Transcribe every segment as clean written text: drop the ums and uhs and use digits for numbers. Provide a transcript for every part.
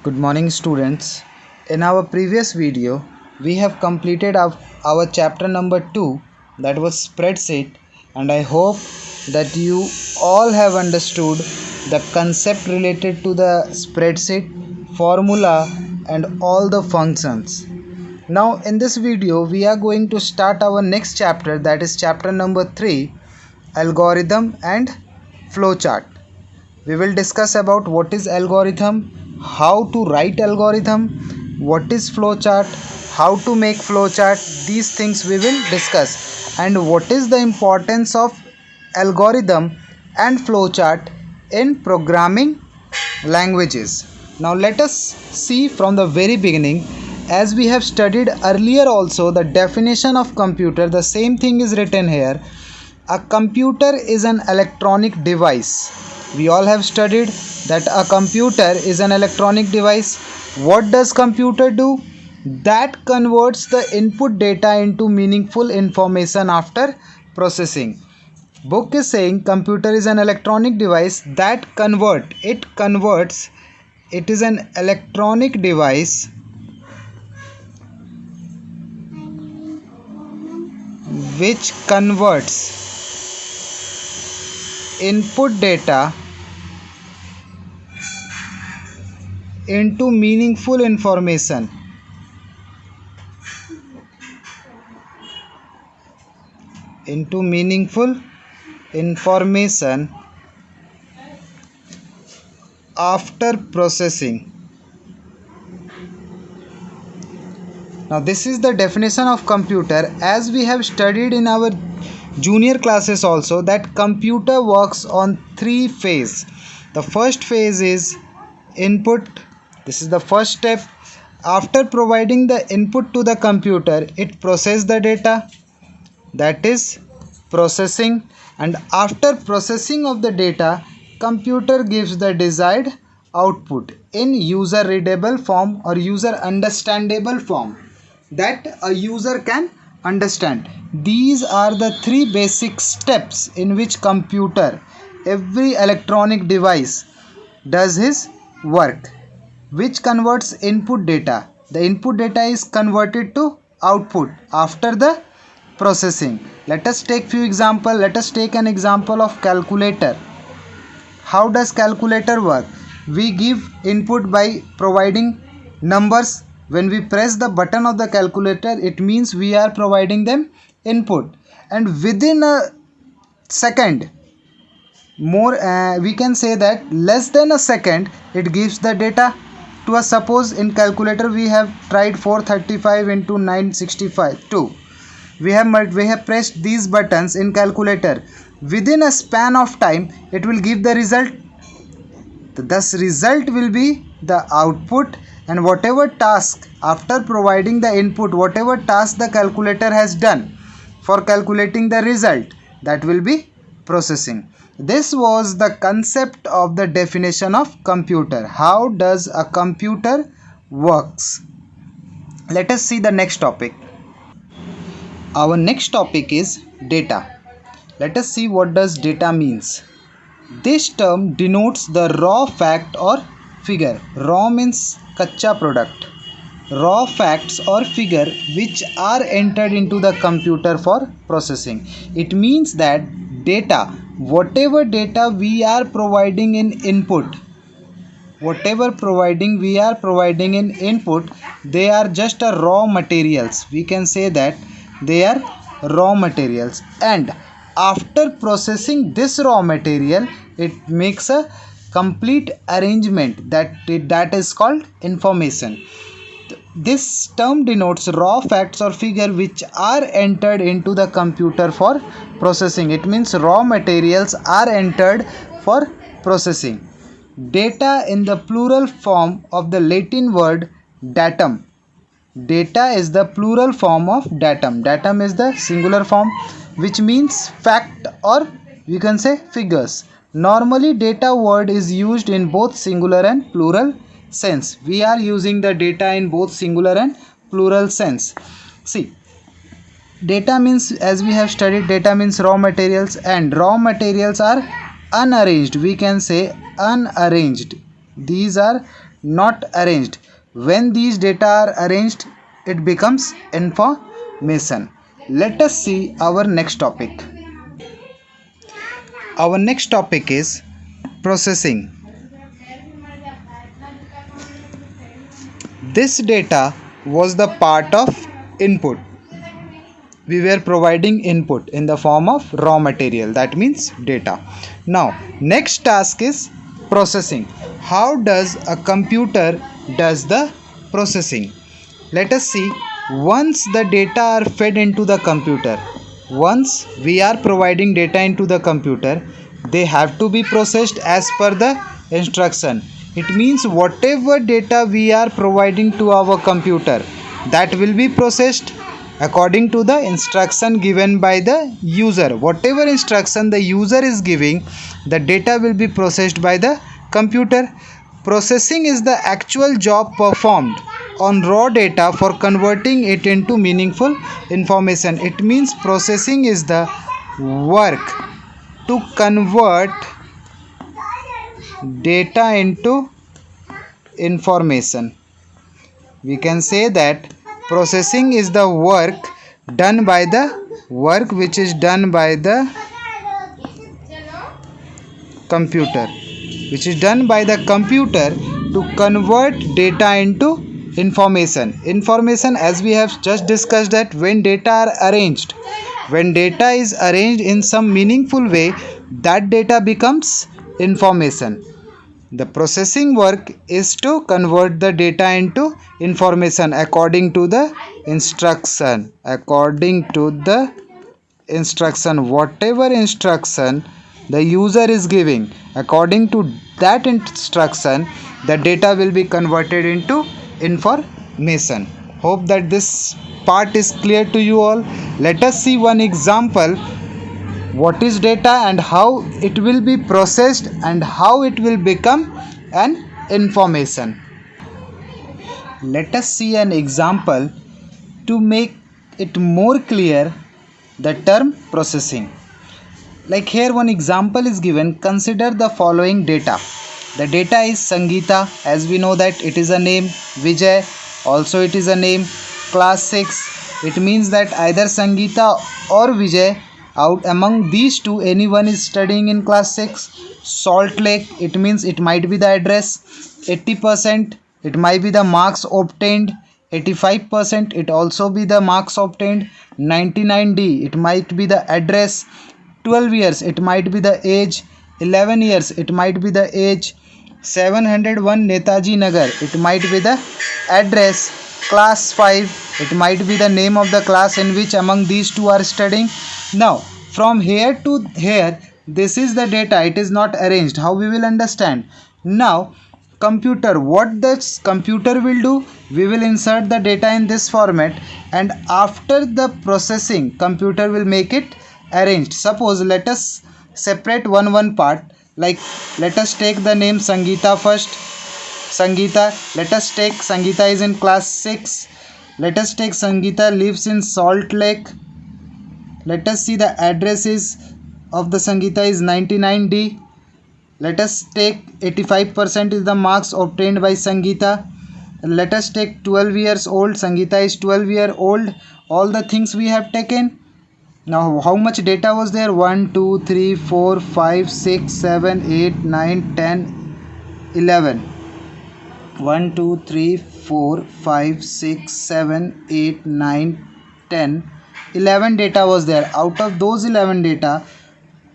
Good morning, students. In our previous video, we have completed our chapter number 2, that was spreadsheet, and I hope that you all have understood the concept related to the spreadsheet, formula, and all the functions. Now, in this video, we are going to start our next chapter, that is chapter number 3, algorithm and flowchart. We will discuss about what is algorithm, how to write algorithm, what is flowchart, how to make flowchart. These things we will discuss, and what is the importance of algorithm and flowchart in programming languages. Now let us see from the very beginning. As we have studied earlier also the definition of computer, the same thing is written here. A computer is an electronic device. We all have studied that a computer is an electronic device. What does computer do? That converts the input data into meaningful information after processing. Book is saying computer is an electronic device that converts. It is an electronic device which converts input data into meaningful information. After processing. Now this is the definition of computer. As we have studied in our junior classes also, that computer works on 3 phases. The first phase is input. This is the first step. After providing the input to the computer, it processes the data, that is processing, and after processing of the data, computer gives the desired output in user readable form or user understandable form that a user can understand. These are the 3 basic steps in which computer, every electronic device, does his work, which converts input data. The input data is converted to output after the processing. Let us take few example. Let us take an example of calculator. How does calculator work? We give input by providing numbers. When we press the button of the calculator, it means we are providing them input, and within a second, we can say that less than a second, it gives the data to us. Suppose in calculator we have tried 435 into 965 2. We have pressed these buttons in calculator. Within a span of time, it will give the result. Thus result will be the output, and whatever task, after providing the input, whatever task the calculator has done for calculating the result, that will be processing. This was the concept of the definition of computer. How does a computer works? Let us see the next topic. Our next topic is data. Let us see what does data means. This term denotes the raw fact or figure. Raw means kacha product. Raw facts or figure which are entered into the computer for processing. It means that data, whatever data we are providing in input, they are just a raw materials. We can say that they are raw materials, and after processing this raw material, it makes a complete arrangement that is called information. This term denotes raw facts or figure which are entered into the computer for processing. It means raw materials are entered for processing. Data in the plural form of the Latin word datum. Data is the plural form of datum. Datum is the singular form, which means fact, or we can say figures. Normally data word is used in both singular and plural sense. We are using the data in both singular and plural sense. See, data means, as we have studied, data means raw materials, and raw materials are unarranged. We can say unarranged. These are not arranged. When these data are arranged, it becomes information. Let us see our next topic. Our next topic is processing. This data was the part of input. We were providing input in the form of raw material, that means data. Now next task is processing. How does a computer does the processing? Let us see. Once the data are fed into the computer, once we are providing data into the computer, they have to be processed as per the instruction. It means whatever data we are providing to our computer, that will be processed according to the instruction given by the user. Whatever instruction the user is giving, the data will be processed by the computer. Processing is the actual job performed on raw data for converting it into meaningful information. It means processing is the work to convert data into information. We can say that processing is the work which is done by the computer, to convert data into information. As we have just discussed, that when data are arranged, when data is arranged in some meaningful way, that data becomes information. The processing work is to convert the data into information according to the instruction. Whatever instruction the user is giving, according to that instruction, the data will be converted into information. Hope that this part is clear to you all. Let us see one example. What is data and how it will be processed and how it will become an information. Let us see an example to make it more clear, the term processing. Like here one example is given. Consider the following data. The data is Sangeeta, as we know that it is a name. Vijay, also it is a name. Class 6, it means that either Sangeeta or Vijay, out among these two, anyone is studying in class 6. Salt Lake, it means it might be the address. 80%, it might be the marks obtained. 85%, it also be the marks obtained. 99D, it might be the address. 12 years, it might be the age. 11 years, it might be the age. 701 Netaji Nagar, it might be the address. Class 5, it might be the name of the class in which among these two are studying. Now from here to here, this is the data. It is not arranged. How we will understand? Now computer, what this computer will do, we will insert the data in this format, and after the processing, computer will make it arranged. Suppose let us separate one part. Like let us take the name Sangeeta first. Sangeeta, let us take Sangeeta is in class 6. Let us take Sangeeta lives in Salt Lake. Let us see the address is of the Sangeeta is 99D. Let us take 85% is the marks obtained by Sangeeta. Let us take 12 years old. Sangeeta is 12 year old. All the things we have taken. Now how much data was there? 1 2 3 4 5 6 7 8 9 10 11. 1 2 3 4 5 6 7 8 9 10 11 data was there. Out of those 11 data,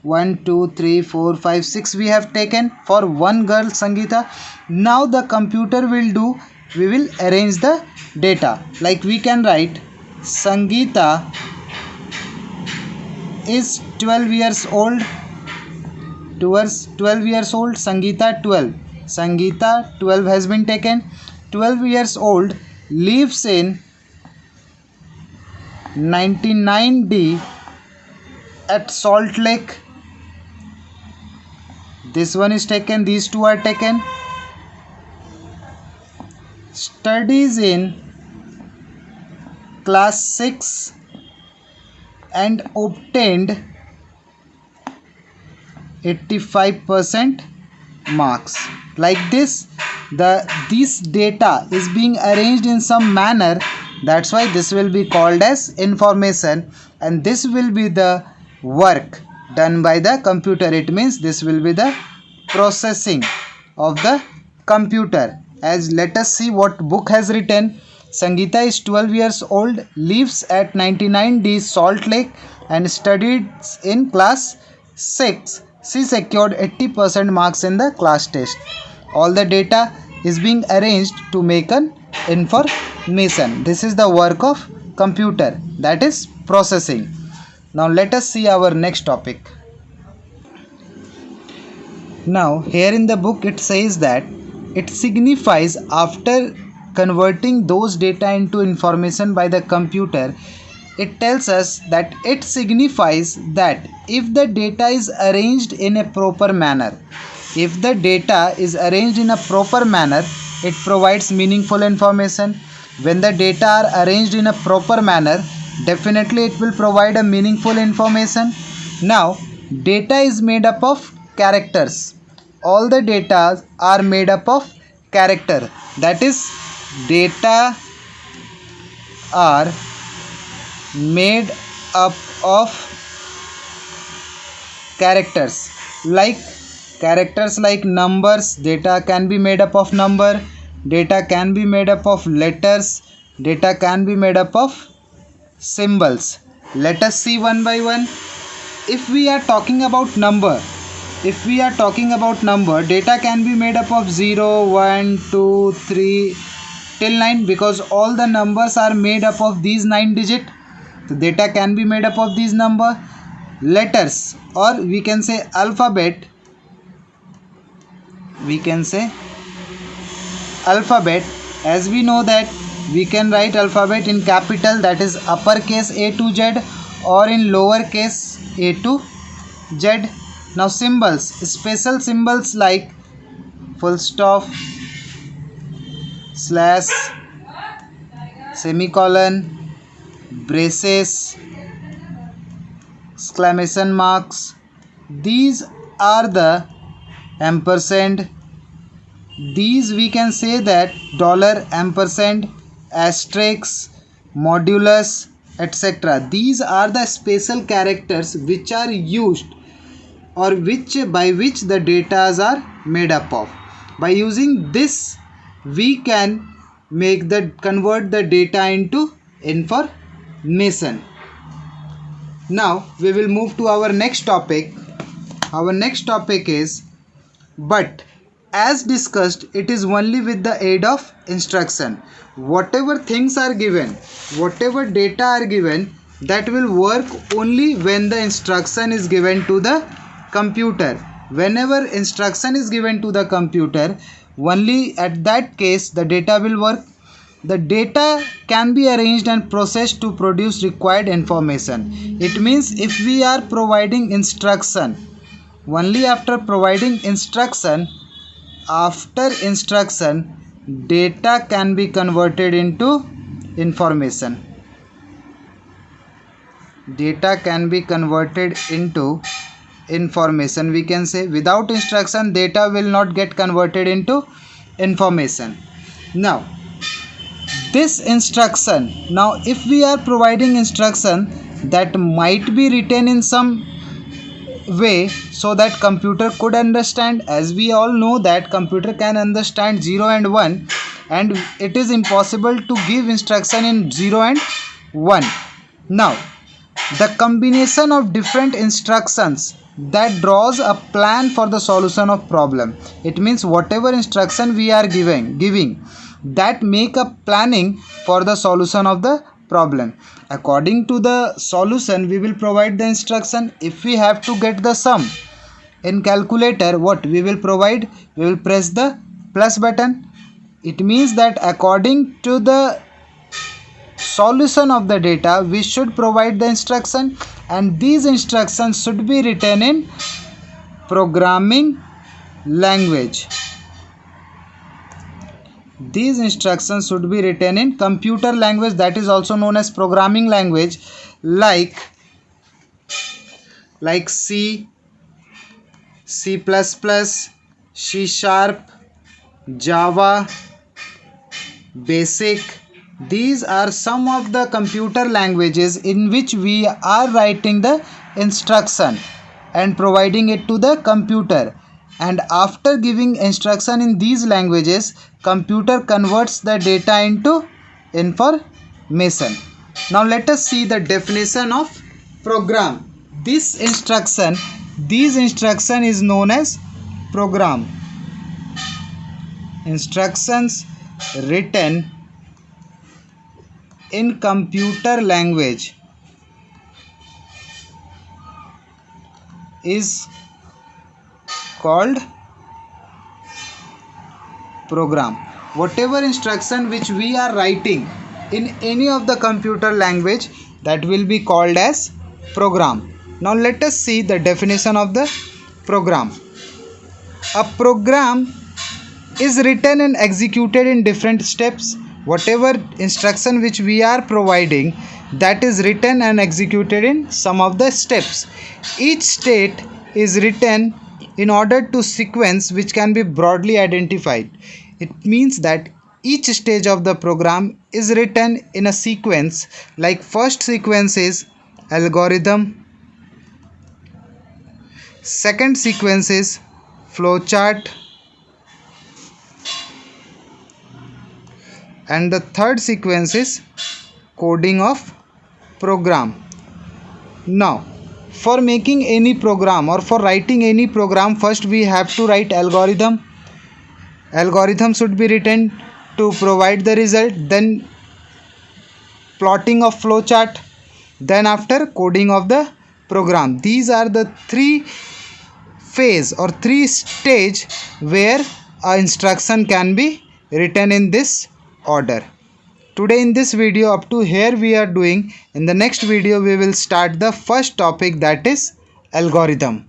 1 2 3 4 5 6 we have taken for one girl Sangeeta. Now the computer will do, we will arrange the data. Like we can write Sangeeta is 12 years old. Towards 12 years old, Sangeeta 12. Sangeeta 12 has been taken. 12 years old, lives in 99D at Salt Lake. This one is taken, these two are taken. Studies in class 6 and obtained 85% marks. Like this, this data is being arranged in some manner, that's why this will be called as information, and this will be the work done by the computer. It means this will be the processing of the computer. As let us see what book has written. Sangeeta is 12 years old, lives at 99D Salt Lake and studies in class 6. She secured 80% marks in the class test. All the data is being arranged to make an information. This is the work of computer, that is processing. Now let us see our next topic. Now here in the book it says that it signifies after converting those data into information by the computer, it tells us that it signifies that if the data is arranged in a proper manner, if the data is arranged in a proper manner, it provides meaningful information. When the data are arranged in a proper manner, definitely it will provide a meaningful information. Now data is made up of characters. All the data are made up of character, that is data are made up of characters like numbers. Data can be made up of number, data can be made up of letters, data can be made up of symbols. Let us see one by one. If we are talking about number, data can be made up of 0, 1, 2, 3 till 9, because all the numbers are made up of these 9 digits. So data can be made up of these number. Letters, or we can say alphabet, as we know that we can write alphabet in capital, that is uppercase A to Z, or in lowercase a to Z. Now symbols, special symbols like full stop, slash, semicolon, braces, exclamation marks, these are the ampersand. These we can say that dollar, ampersand, asterisk, modulus, etc. These are the special characters which are used, or by which the data are made up of. By using this we can convert the data into information. Now we will move to our next topic. Our next topic is, but as discussed, it is only with the aid of instruction. Whatever things are given, whatever data are given, that will work only when the instruction is given to the computer. Whenever instruction is given to the computer, only at that case the data will work. The data can be arranged and processed to produce required information. It means if we are providing instruction, only after providing instruction, data can be converted into information. Data can be converted into information. We can say without instruction data will not get converted into information. Now this instruction, now if we are providing instruction that might be written in some way so that computer could understand, as we all know that computer can understand 0 and 1, and it is impossible to give instruction in 0 and 1. Now the combination of different instructions that draws a plan for the solution of problem. It means whatever instruction we are giving that make a planning for the solution of the problem. According to the solution we will provide the instruction. If we have to get the sum in calculator, what we will provide? We will press the plus button. It means that according to the solution of the data we should provide the instruction, and these instructions should be written in programming language. These instructions should be written in computer language, that is also known as programming language, like C, C++, C#, Java, Basic. These are some of the computer languages in which we are writing the instruction and providing it to the computer. And after giving instruction in these languages, computer converts the data into information. Now let us see the definition of program. These instruction is known as program. Instructions written in computer language is called program. Whatever instruction which we are writing in any of the computer language, that will be called as program. Now let us see the definition of the program. A program is written and executed in different steps. Whatever instruction which we are providing, that is written and executed in some of the steps. Each state is written in order to sequence which can be broadly identified. It means that each stage of the program is written in a sequence, like first sequence is algorithm, second sequence is flowchart, and the third sequence is coding of program. Now, for making any program or for writing any program, first we have to write algorithm. Algorithm should be written to provide the result, then plotting of flowchart, then after coding of the program. These are the three phase or three stage where a instruction can be written in this order. Today in this video up to here we are doing. In the next video we will start the first topic, that is algorithm.